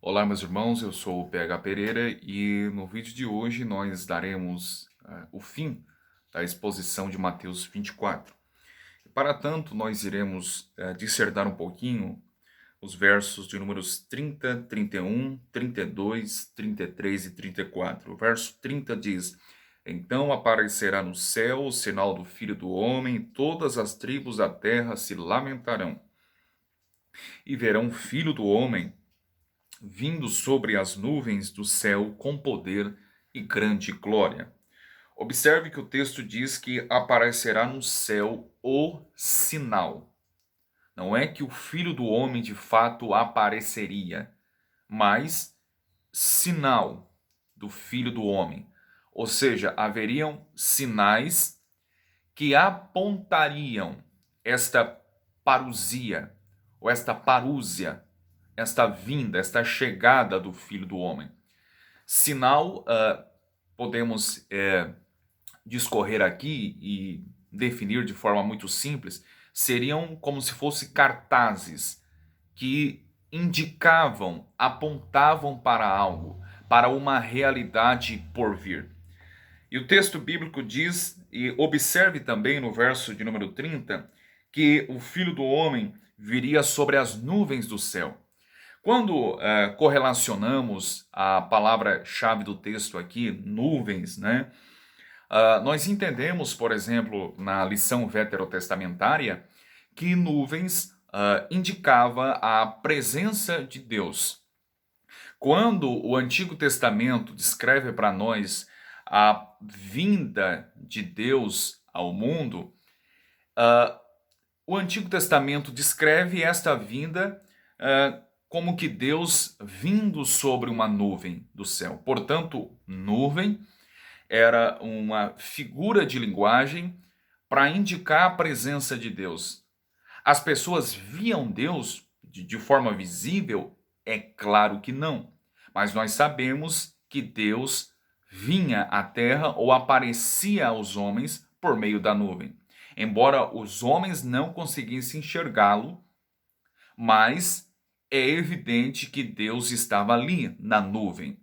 Olá, meus irmãos, eu sou o PH Pereira e no vídeo de hoje nós daremos o fim da exposição de Mateus 24. Para tanto, nós iremos dissertar um pouquinho os versos de números 30, 31, 32, 33 e 34. O verso 30 diz: Então aparecerá no céu o sinal do Filho do Homem, e todas as tribos da terra se lamentarão, e verão o Filho do Homem vindo sobre as nuvens do céu com poder e grande glória. Observe que o texto diz que aparecerá no céu o sinal. Não é que o Filho do Homem de fato apareceria, mas sinal do Filho do Homem. Ou seja, haveriam sinais que apontariam esta parousia, ou esta parúzia, esta vinda, esta chegada do Filho do Homem. Sinal, podemos discorrer aqui e definir de forma muito simples, seriam como se fossem cartazes que indicavam, apontavam para algo, para uma realidade por vir. E o texto bíblico diz, e observe também no verso de número 30, que o Filho do Homem viria sobre as nuvens do céu. Quando correlacionamos a palavra-chave do texto aqui, nuvens, né? Nós entendemos, por exemplo, na lição veterotestamentária, que nuvens indicava a presença de Deus. Quando o Antigo Testamento descreve para nós a vinda de Deus ao mundo, o Antigo Testamento descreve esta vinda como que Deus vindo sobre uma nuvem do céu. Portanto, nuvem era uma figura de linguagem para indicar a presença de Deus. As pessoas viam Deus de forma visível? É claro que não. Mas nós sabemos que Deus vinha à terra ou aparecia aos homens por meio da nuvem. Embora os homens não conseguissem enxergá-lo, mas é evidente que Deus estava ali na nuvem.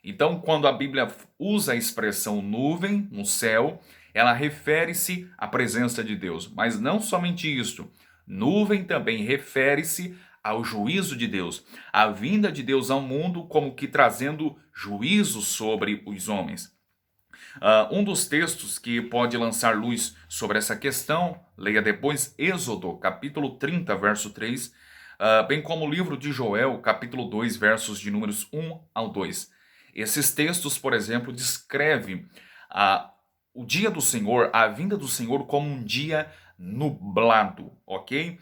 Então, quando a Bíblia usa a expressão nuvem no céu, ela refere-se à presença de Deus. Mas não somente isso. Nuvem também refere-se ao juízo de Deus, a vinda de Deus ao mundo como que trazendo juízo sobre os homens. Um dos textos que pode lançar luz sobre essa questão, leia depois Êxodo, capítulo 30, verso 3, bem como o livro de Joel, capítulo 2, versos de números 1 ao 2. Esses textos, por exemplo, descrevem o dia do Senhor, a vinda do Senhor como um dia nublado, ok?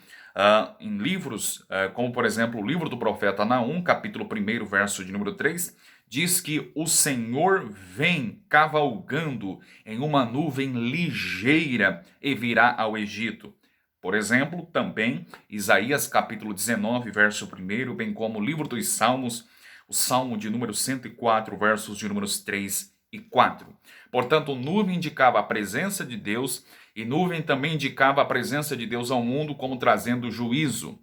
Em livros, como por exemplo o livro do profeta Naum, capítulo 1, verso de número 3, diz que o Senhor vem cavalgando em uma nuvem ligeira e virá ao Egito. Por exemplo, também Isaías capítulo 19, verso 1, bem como o livro dos Salmos, o Salmo de número 104, versos de números 3 e 4. Portanto, nuvem indicava a presença de Deus e nuvem também indicava a presença de Deus ao mundo como trazendo juízo.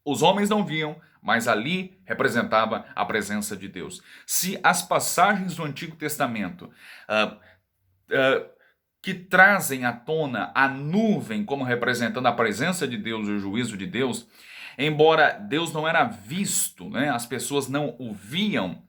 Os homens não viam, mas ali representava a presença de Deus. Se as passagens do Antigo Testamento que trazem à tona a nuvem como representando a presença de Deus e o juízo de Deus, embora Deus não era visto, né, as pessoas não o viam,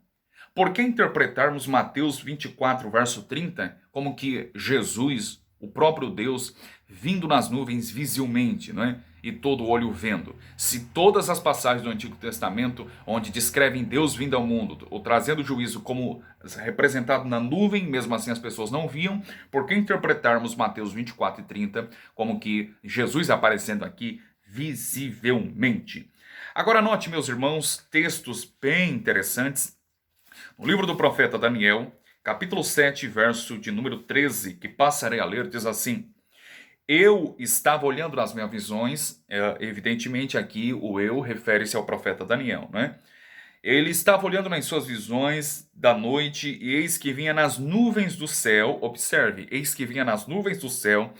por que interpretarmos Mateus 24, verso 30, como que Jesus, o próprio Deus, vindo nas nuvens visivelmente, não é? E todo olho vendo. Se todas as passagens do Antigo Testamento, onde descrevem Deus vindo ao mundo, ou trazendo juízo como representado na nuvem, mesmo assim as pessoas não viam, por que interpretarmos Mateus 24 e 30 como que Jesus aparecendo aqui visivelmente? Agora note, meus irmãos, textos bem interessantes no livro do profeta Daniel, capítulo 7, verso de número 13, que passarei a ler, diz assim: Eu estava olhando nas minhas visões, evidentemente aqui o eu refere-se ao profeta Daniel, né? Ele estava olhando nas suas visões da noite, e eis que vinha nas nuvens do céu, observe, eis que vinha nas nuvens do céu,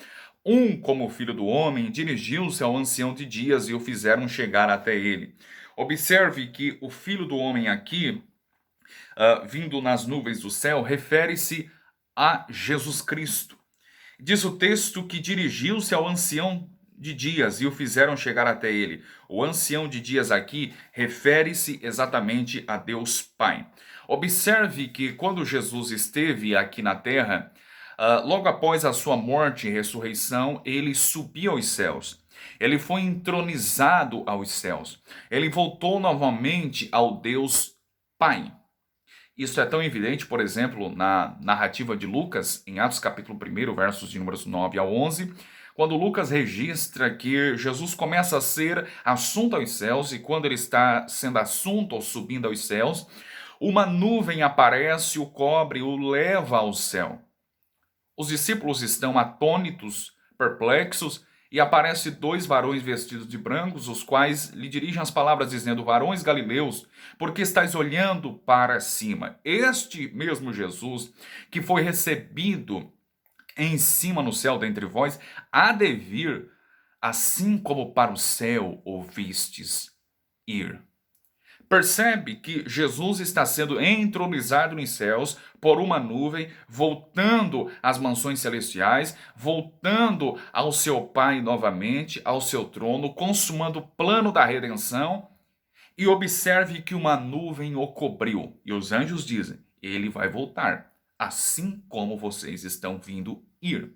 um como filho do homem, dirigiu-se ao ancião de dias e o fizeram chegar até ele. Observe que o Filho do Homem aqui, vindo nas nuvens do céu, refere-se a Jesus Cristo. Diz o texto que dirigiu-se ao ancião de dias e o fizeram chegar até ele. O ancião de dias aqui refere-se exatamente a Deus Pai. Observe que quando Jesus esteve aqui na terra, logo após a sua morte e ressurreição, ele subiu aos céus. Ele foi entronizado aos céus. Ele voltou novamente ao Deus Pai. Isso é tão evidente, por exemplo, na narrativa de Lucas, em Atos capítulo 1, versos de números 9 a 11, quando Lucas registra que Jesus começa a ser assunto aos céus, e quando ele está sendo assunto ou subindo aos céus, uma nuvem aparece, o cobre, o leva ao céu. Os discípulos estão atônitos, perplexos, e aparecem dois varões vestidos de brancos, os quais lhe dirigem as palavras dizendo: varões galileus, por que estáis olhando para cima? Este mesmo Jesus, que foi recebido em cima no céu dentre vós, há de vir, assim como para o céu ouvistes ir. Percebe que Jesus está sendo entronizado nos céus por uma nuvem, voltando às mansões celestiais, voltando ao seu Pai novamente, ao seu trono, consumando o plano da redenção. E observe que uma nuvem o cobriu. E os anjos dizem: ele vai voltar, assim como vocês estão vindo ir.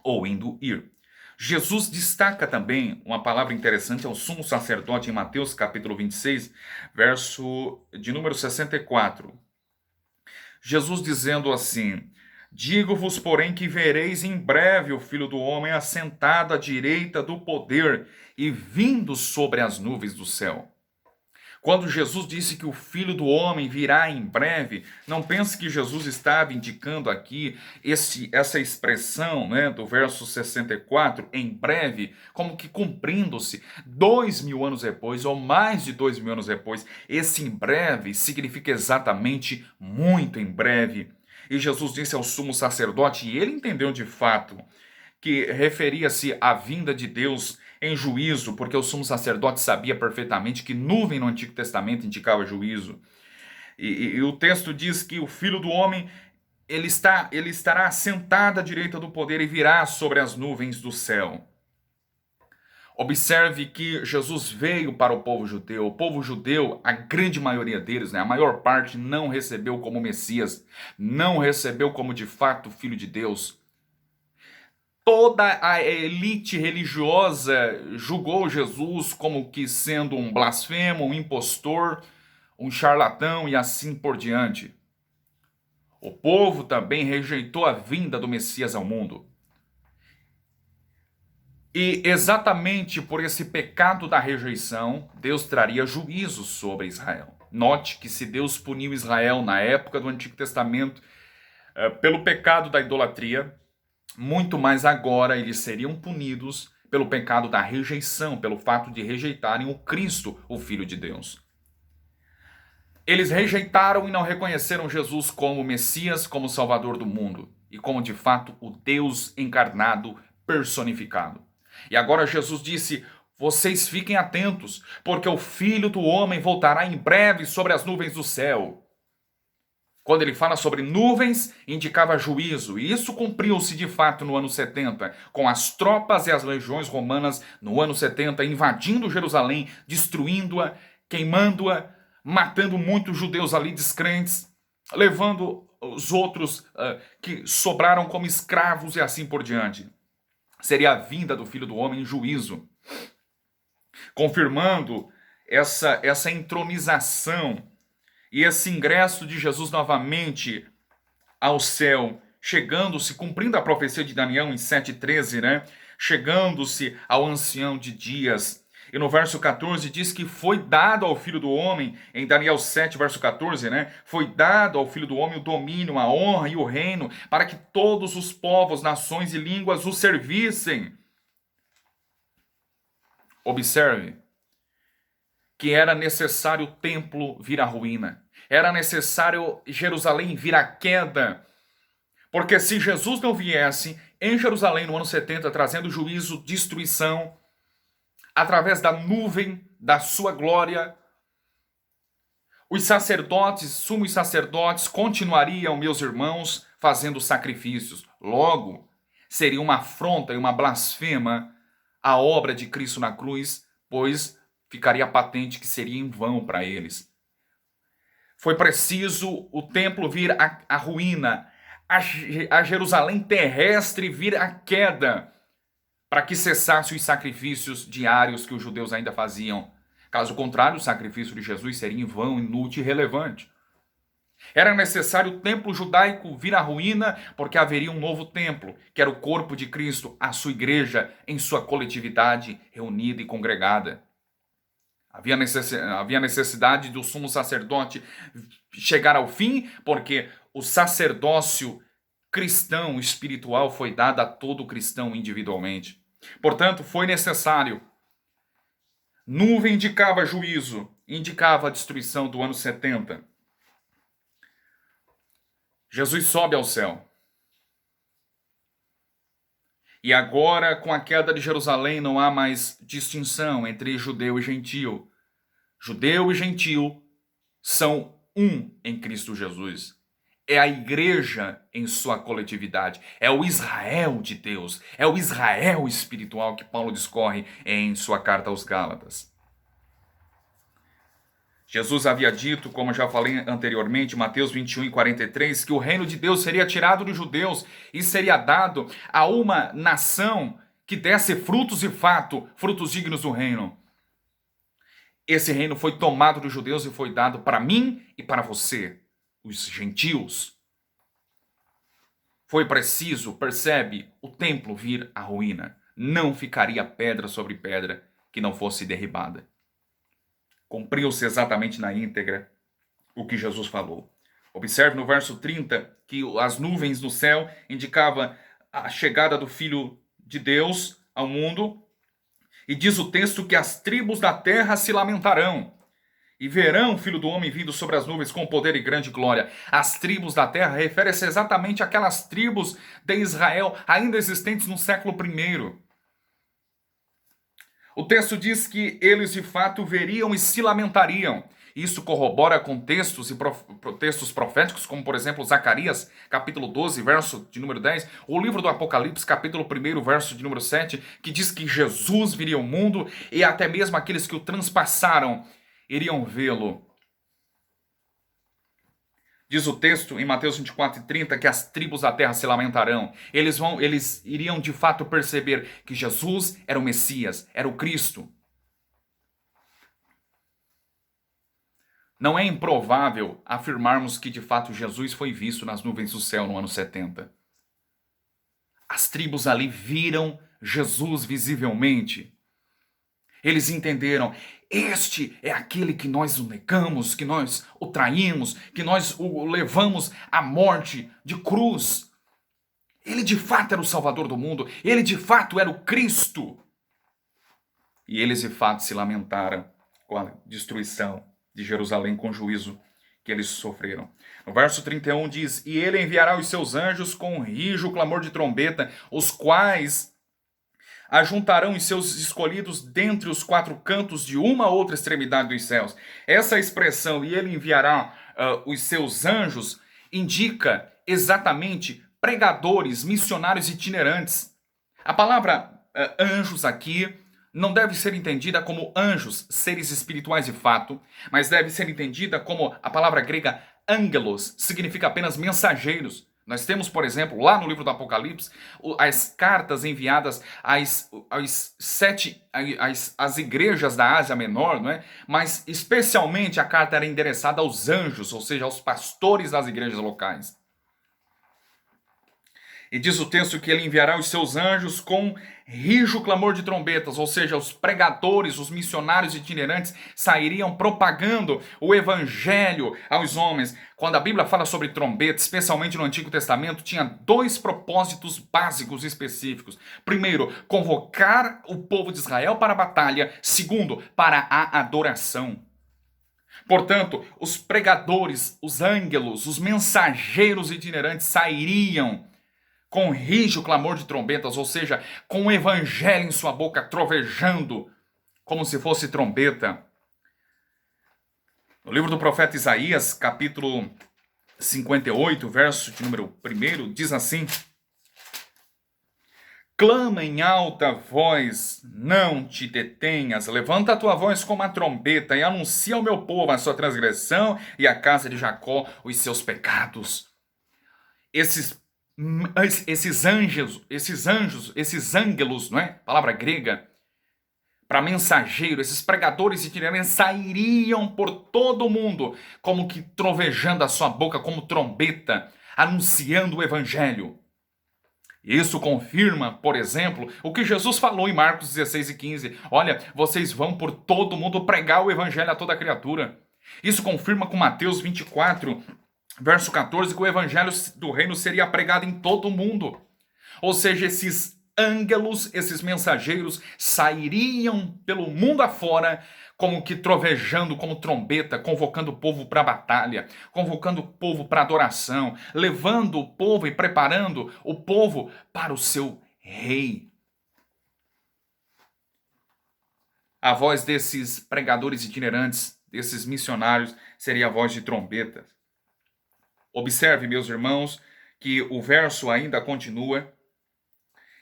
Ou indo ir. Jesus destaca também uma palavra interessante ao sumo sacerdote em Mateus capítulo 26, verso de número 64. Jesus dizendo assim: digo-vos, porém, que vereis em breve o Filho do Homem assentado à direita do poder e vindo sobre as nuvens do céu. Quando Jesus disse que o Filho do Homem virá em breve, não pense que Jesus estava indicando aqui essa expressão, né, do verso 64, em breve, como que cumprindo-se 2000 anos depois, ou mais de 2000 anos depois. Esse em breve significa exatamente muito em breve. E Jesus disse ao sumo sacerdote, e ele entendeu de fato, que referia-se à vinda de Deus em juízo, porque o sumo sacerdote sabia perfeitamente que nuvem no Antigo Testamento indicava juízo. E o texto diz que o Filho do Homem, ele estará sentado à direita do poder e virá sobre as nuvens do céu. Observe que Jesus veio para o povo judeu. O povo judeu, a grande maioria deles, né, a maior parte, não recebeu como Messias, não recebeu como de fato Filho de Deus. Toda a elite religiosa julgou Jesus como que sendo um blasfemo, um impostor, um charlatão e assim por diante. O povo também rejeitou a vinda do Messias ao mundo. E exatamente por esse pecado da rejeição, Deus traria juízo sobre Israel. Note que se Deus puniu Israel na época do Antigo Testamento pelo pecado da idolatria, muito mais agora eles seriam punidos pelo pecado da rejeição, pelo fato de rejeitarem o Cristo, o Filho de Deus. Eles rejeitaram e não reconheceram Jesus como Messias, como Salvador do mundo e como de fato o Deus encarnado, personificado. E agora Jesus disse: vocês fiquem atentos, porque o Filho do Homem voltará em breve sobre as nuvens do céu. Quando ele fala sobre nuvens, indicava juízo, e isso cumpriu-se de fato no ano 70, com as tropas e as legiões romanas no ano 70 invadindo Jerusalém, destruindo-a, queimando-a, matando muitos judeus ali descrentes, levando os outros que sobraram como escravos e assim por diante. Seria a vinda do Filho do Homem em juízo, confirmando essa entronização e esse ingresso de Jesus novamente ao céu, chegando-se, cumprindo a profecia de Daniel em 7,13, né? Chegando-se ao ancião de dias. E no verso 14 diz que foi dado ao Filho do Homem, em Daniel 7, verso 14, né? Foi dado ao Filho do Homem o domínio, a honra e o reino, para que todos os povos, nações e línguas o servissem. Observe que era necessário o templo vir à ruína. Era necessário Jerusalém vir à queda. Porque se Jesus não viesse em Jerusalém no ano 70, trazendo juízo, destruição, através da nuvem, da sua glória. Os sacerdotes, sumos sacerdotes, continuariam, meus irmãos, fazendo sacrifícios. Logo, seria uma afronta e uma blasfema a obra de Cristo na cruz, pois ficaria patente que seria em vão para eles. Foi preciso o templo vir à ruína, a Jerusalém terrestre vir à queda, para que cessasse os sacrifícios diários que os judeus ainda faziam. Caso contrário, o sacrifício de Jesus seria em vão, inútil e irrelevante. Era necessário o templo judaico vir à ruína, porque haveria um novo templo, que era o corpo de Cristo, a sua igreja, em sua coletividade reunida e congregada. Havia necessidade do sumo sacerdote chegar ao fim, porque o sacerdócio cristão espiritual foi dado a todo cristão individualmente. Portanto, foi necessário. Nuvem indicava juízo, indicava a destruição do ano 70. Jesus sobe ao céu. E agora, com a queda de Jerusalém, não há mais distinção entre judeu e gentil. Judeu e gentil são um em Cristo Jesus. É a igreja em sua coletividade. É o Israel de Deus. É o Israel espiritual que Paulo discorre em sua carta aos Gálatas. Jesus havia dito, como já falei anteriormente, Mateus 21:43, que o reino de Deus seria tirado dos judeus e seria dado a uma nação que desse frutos de fato, frutos dignos do reino. Esse reino foi tomado dos judeus e foi dado para mim e para você, os gentios. Foi preciso, percebe, o templo vir à ruína. Não ficaria pedra sobre pedra que não fosse derribada. Cumpriu-se exatamente na íntegra o que Jesus falou. Observe no verso 30 que as nuvens no céu indicavam a chegada do Filho de Deus ao mundo. E diz o texto que as tribos da terra se lamentarão e verão o Filho do Homem vindo sobre as nuvens com poder e grande glória. As tribos da terra refere-se exatamente àquelas tribos de Israel ainda existentes no século I. O texto diz que eles de fato veriam e se lamentariam. Isso corrobora com textos proféticos, como por exemplo Zacarias, capítulo 12, verso de número 10, o livro do Apocalipse, capítulo 1, verso de número 7, que diz que Jesus viria ao mundo e até mesmo aqueles que o transpassaram iriam vê-lo. Diz o texto em Mateus 24:30 que as tribos da terra se lamentarão. Eles iriam de fato perceber que Jesus era o Messias, era o Cristo. Não é improvável afirmarmos que de fato Jesus foi visto nas nuvens do céu no ano 70. As tribos ali viram Jesus visivelmente. Eles entenderam, este é aquele que nós o negamos, que nós o traímos, que nós o levamos à morte de cruz. Ele de fato era o Salvador do mundo, ele de fato era o Cristo. E eles de fato se lamentaram com a destruição de Jerusalém, com o juízo que eles sofreram. No verso 31 diz, e ele enviará os seus anjos com um rijo clamor de trombeta, os quais ajuntarão os seus escolhidos dentre os quatro cantos de uma outra extremidade dos céus. Essa expressão, e ele enviará os seus anjos, indica exatamente pregadores, missionários itinerantes. A palavra anjos aqui não deve ser entendida como anjos, seres espirituais de fato, mas deve ser entendida como a palavra grega angelos, significa apenas mensageiros. Nós temos, por exemplo, lá no livro do Apocalipse, as cartas enviadas às igrejas da Ásia Menor, não é? Mas especialmente a carta era endereçada aos anjos, ou seja, aos pastores das igrejas locais. E diz o texto que ele enviará os seus anjos com rijo clamor de trombetas, ou seja, os pregadores, os missionários itinerantes sairiam propagando o evangelho aos homens. Quando a Bíblia fala sobre trombeta, especialmente no Antigo Testamento, tinha dois propósitos básicos específicos. Primeiro, convocar o povo de Israel para a batalha. Segundo, para a adoração. Portanto, os pregadores, os ângelos, os mensageiros itinerantes sairiam com rijo clamor de trombetas, ou seja, com o evangelho em sua boca, trovejando como se fosse trombeta. No livro do profeta Isaías, capítulo 58, verso de número 1, diz assim: clama em alta voz, não te detenhas, levanta a tua voz como a trombeta e anuncia ao meu povo a sua transgressão e à casa de Jacó os seus pecados. Esses ângelos, não é? Palavra grega, para mensageiro, esses pregadores itinerantes sairiam por todo o mundo, como que trovejando a sua boca como trombeta, anunciando o evangelho. Isso confirma, por exemplo, o que Jesus falou em Marcos 16 e 15. Olha, vocês vão por todo o mundo pregar o evangelho a toda criatura. Isso confirma com Mateus 24, verso 14, que o evangelho do reino seria pregado em todo o mundo. Ou seja, esses ângelos, esses mensageiros, sairiam pelo mundo afora, como que trovejando como trombeta, convocando o povo para a batalha, convocando o povo para adoração, levando o povo e preparando o povo para o seu rei. A voz desses pregadores itinerantes, desses missionários, seria a voz de trombeta. Observe, meus irmãos, que o verso ainda continua,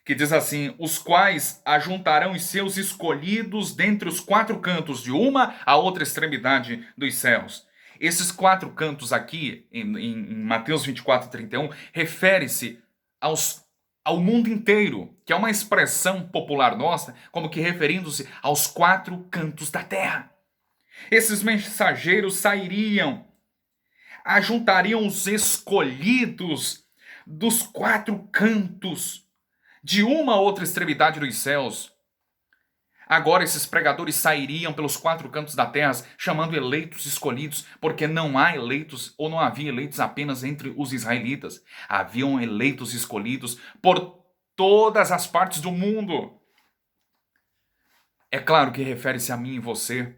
que diz assim: os quais ajuntarão os seus escolhidos dentre os quatro cantos, de uma a outra extremidade dos céus. Esses quatro cantos aqui, em Mateus 24, 31, refere-se ao mundo inteiro, que é uma expressão popular nossa, como que referindo-se aos quatro cantos da terra. Esses mensageiros sairiam, ajuntariam os escolhidos dos quatro cantos, de uma a outra extremidade dos céus. Agora esses pregadores sairiam pelos quatro cantos da terra, chamando eleitos escolhidos, porque não há eleitos, ou não havia eleitos apenas entre os israelitas. Haviam eleitos escolhidos por todas as partes do mundo. É claro que refere-se a mim e você.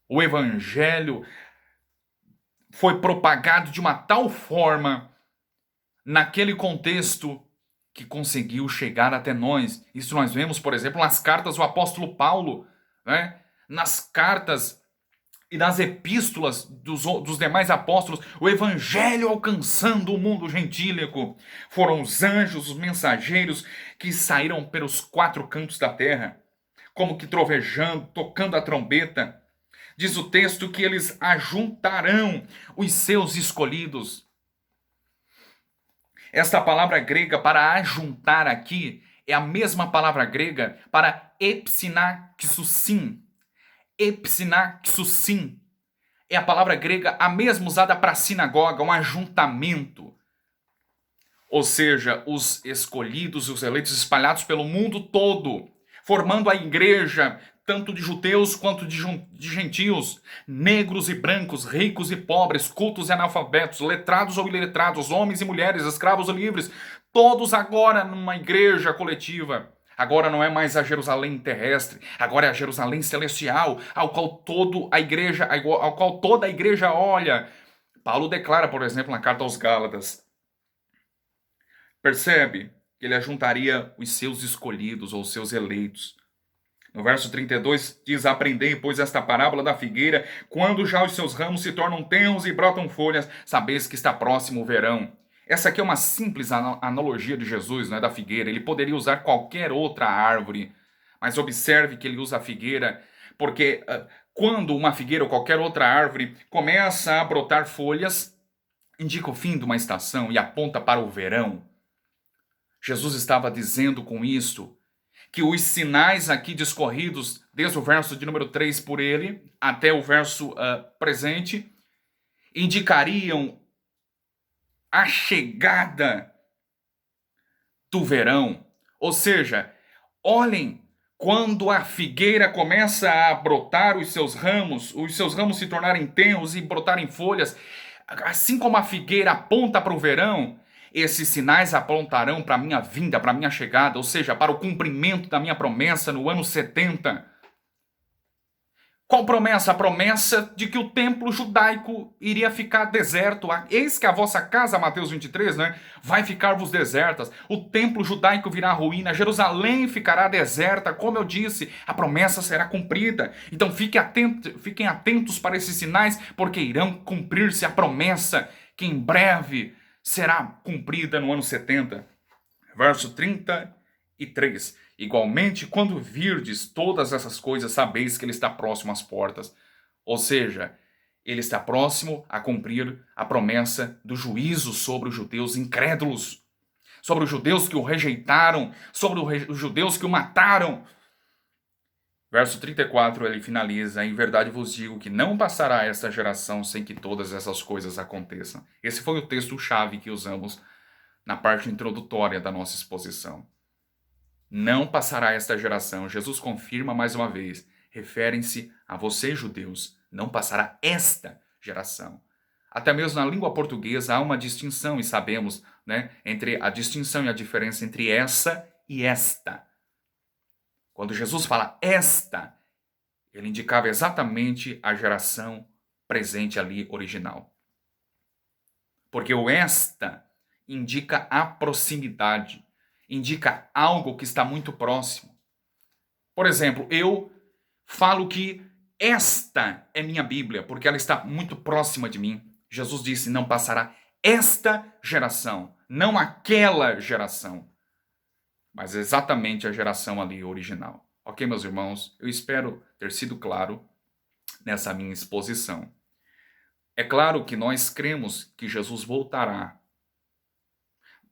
O evangelho foi propagado de uma tal forma, naquele contexto, que conseguiu chegar até nós. Isso nós vemos, por exemplo, nas cartas do apóstolo Paulo, né? Nas cartas e nas epístolas dos demais apóstolos, o evangelho alcançando o mundo gentílico. Foram os anjos, os mensageiros, que saíram pelos quatro cantos da terra, como que trovejando, tocando a trombeta. Diz o texto que eles ajuntarão os seus escolhidos. Esta palavra grega para ajuntar aqui é a mesma palavra grega para epsinaxusim. Epsinaxusim é a palavra grega a mesma usada para sinagoga, um ajuntamento. Ou seja, os escolhidos, os eleitos espalhados pelo mundo todo, formando a igreja, tanto de judeus quanto de gentios, negros e brancos, ricos e pobres, cultos e analfabetos, letrados ou iletrados, homens e mulheres, escravos e livres, todos agora numa igreja coletiva. Agora não é mais a Jerusalém terrestre, agora é a Jerusalém celestial, ao qual toda a igreja olha. Paulo declara, por exemplo, na carta aos Gálatas. Percebe que ele ajuntaria os seus escolhidos ou os seus eleitos. No verso 32 diz: aprendei, pois, esta parábola da figueira, quando já os seus ramos se tornam tenros e brotam folhas, sabeis que está próximo o verão. Essa aqui é uma simples analogia de Jesus, da figueira. Ele poderia usar qualquer outra árvore, mas observe que ele usa a figueira, porque quando uma figueira ou qualquer outra árvore começa a brotar folhas, indica o fim de uma estação e aponta para o verão. Jesus estava dizendo com isso que os sinais aqui discorridos, desde o verso de número 3 por ele, até o verso presente, indicariam a chegada do verão. Ou seja, olhem, quando a figueira começa a brotar os seus ramos se tornarem tenros e brotarem folhas, assim como a figueira aponta para o verão, esses sinais apontarão para a minha vinda, para a minha chegada, ou seja, para o cumprimento da minha promessa no ano 70. Qual promessa? A promessa de que o templo judaico iria ficar deserto. Eis que a vossa casa, Mateus 23, né, vai ficar-vos desertas. O templo judaico virá ruína. Jerusalém ficará deserta. Como eu disse, a promessa será cumprida. Então fiquem atentos para esses sinais, porque irão cumprir-se a promessa que em breve será cumprida no ano 70. Verso 33. Igualmente, quando virdes todas essas coisas, sabeis que ele está próximo às portas. Ou seja, ele está próximo a cumprir a promessa do juízo sobre os judeus incrédulos, sobre os judeus que o rejeitaram, sobre os judeus que o mataram. Verso 34, ele finaliza: em verdade vos digo que não passará esta geração sem que todas essas coisas aconteçam. Esse foi o texto-chave que usamos na parte introdutória da nossa exposição. Não passará esta geração. Jesus confirma mais uma vez. Referem-se a vocês, judeus. Não passará esta geração. Até mesmo na língua portuguesa há uma distinção, e sabemos, né, entre a distinção e a diferença entre essa e esta. Quando Jesus fala esta, ele indicava exatamente a geração presente ali, original. Porque o esta indica a proximidade, indica algo que está muito próximo. Por exemplo, eu falo que esta é minha Bíblia, porque ela está muito próxima de mim. Jesus disse: não passará esta geração, não aquela geração, mas exatamente a geração ali original. Ok, meus irmãos? Eu espero ter sido claro nessa minha exposição. É claro que nós cremos que Jesus voltará,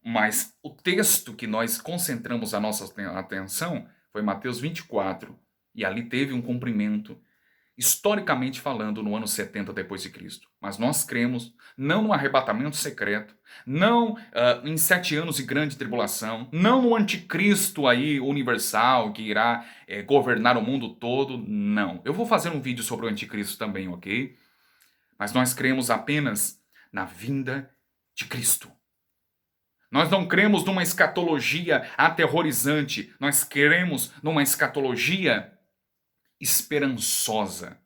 mas o texto que nós concentramos a nossa atenção foi Mateus 24, e ali teve um cumprimento, historicamente falando, no ano 70 depois de Cristo. Mas nós cremos não no arrebatamento secreto, não em 7 anos de grande tribulação, não no anticristo aí universal que irá governar o mundo todo, não. Eu vou fazer um vídeo sobre o anticristo também, ok? Mas nós cremos apenas na vinda de Cristo. Nós não cremos numa escatologia aterrorizante, nós cremos numa escatologia esperançosa.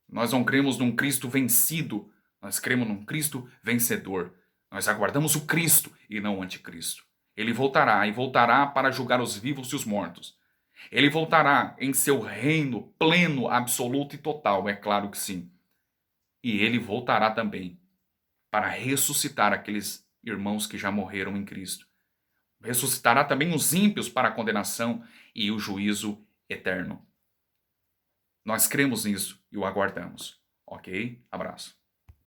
Nós não cremos num Cristo vencido, nós cremos num Cristo vencedor. Nós aguardamos o Cristo e não o anticristo. Ele voltará, e voltará para julgar os vivos e os mortos. Ele voltará em seu reino pleno, absoluto e total, é claro que sim. E ele voltará também para ressuscitar aqueles irmãos que já morreram em Cristo. Ressuscitará também os ímpios para a condenação e o juízo eterno. Nós cremos nisso e o aguardamos. Ok? Abraço.